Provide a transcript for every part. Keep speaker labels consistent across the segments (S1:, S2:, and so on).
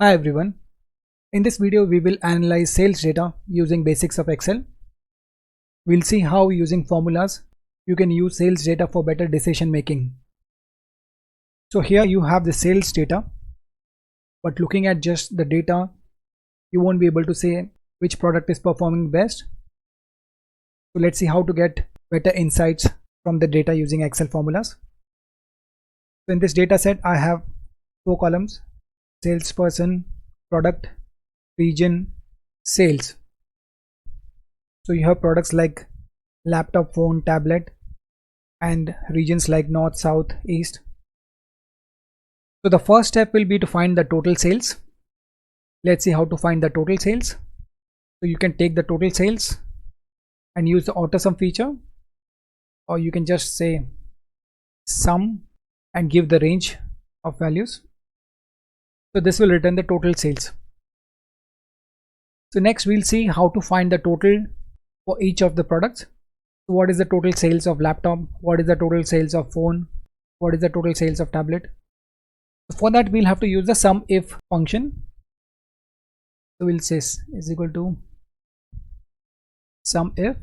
S1: Hi everyone. In this video we will analyze sales data using basics of Excel. We'll see how using formulas you can use sales data for better decision making. So here you have the sales data, but looking at just the data you won't be able to say which product is performing best. So let's see how to get better insights from the data using Excel formulas. So in this data set I have 4 columns: salesperson, product, region, sales. So you have products like laptop, phone, tablet, and regions like north, south, east. So the first step will be to find the total sales. Let's see how to find the total sales. So you can take the total sales and use the auto sum feature, or you can just say sum and give the range of values. So this will return the total sales. So next we'll see how to find the total for each of the products. So what is the total sales of laptop? What is the total sales of phone? What is the total sales of tablet? So for that we'll have to use the SUMIF function. So we'll say is equal to SUMIF.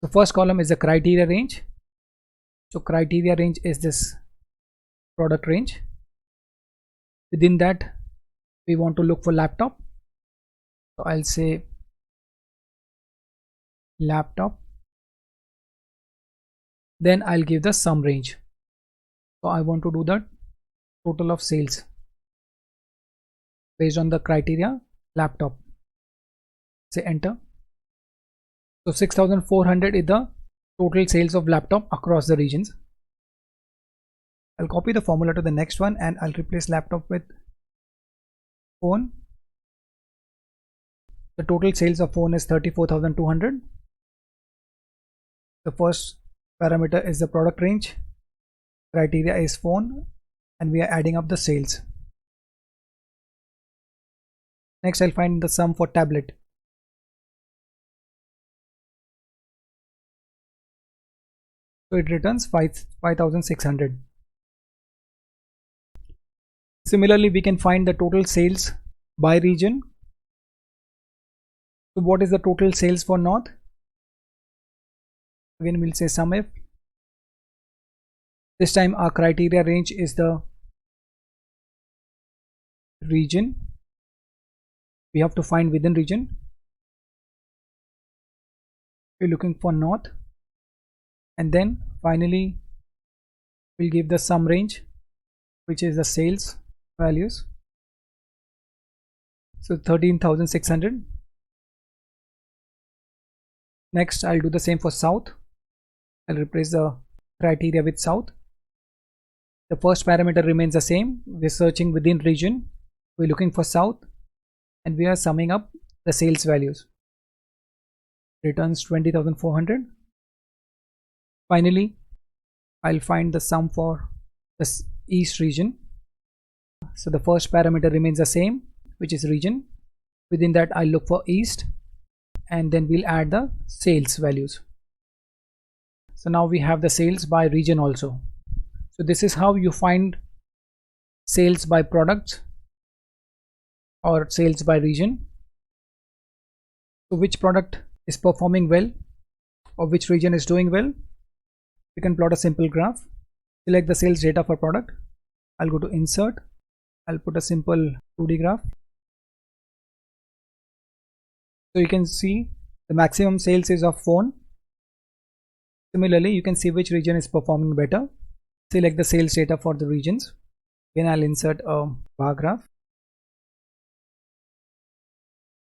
S1: The first column is the criteria range. So criteria range is this product range. Within that we want to look for laptop. So I'll say laptop. Then I'll give the sum range. So I want to do the total of sales based on the criteria laptop. Say enter. So 6400 is the total sales of laptop across the regions. I'll copy the formula to the next one and I'll replace laptop with phone. The total sales of phone is 34,200. The first parameter is the product range, criteria is phone, and we are adding up the sales. Next I'll find the sum for tablet. So it returns 5,600. Similarly, we can find the total sales by region. So what is the total sales for north? Again we'll say SUMIF. This time our criteria range is the region. We have to find within region. We're looking for north, and then finally we'll give the sum range, which is the sales values. So 13,600. Next I'll do the same for south. I'll replace the criteria with south. The first parameter remains the same. We're searching within region, we're looking for south, and we are summing up the sales values. Returns 20,400. Finally I'll find the sum for the east region. So the first parameter remains the same, which is region. Within that I'll look for east, and then we'll add the sales values. So now we have the sales by region also. So this is how you find sales by products or sales by region. So which product is performing well or which region is doing well? You can plot a simple graph. Select the sales data for product. I'll go to insert. I'll put a simple 2D graph. So you can see the maximum sales is of phone. Similarly, you can see which region is performing better. Select the sales data for the regions. Then I'll insert a bar graph.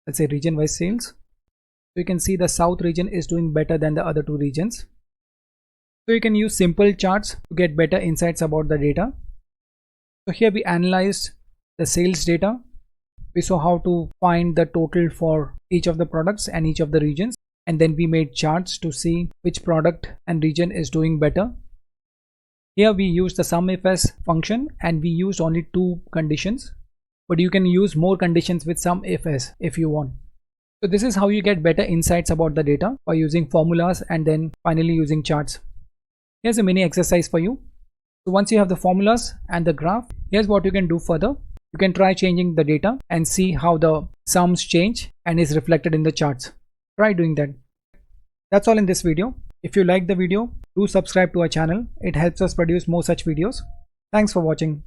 S1: Let's say region wise sales. So you can see the south region is doing better than the other two regions. So you can use simple charts to get better insights about the data. So here we analyzed the sales data. We saw how to find the total for each of the products and each of the regions, and then we made charts to see which product and region is doing better. Here we used the SUMIF function and we used only 2 conditions, but you can use more conditions with SUMIF if you want. So this is how you get better insights about the data by using formulas and then finally using charts. Here's a mini exercise for you. So once you have the formulas and the graph, here's what you can do further. You can try changing the data and see how the sums change and is reflected in the charts. Try doing that. That's all in this video. If you like the video, do subscribe to our channel. It helps us produce more such videos. Thanks for watching.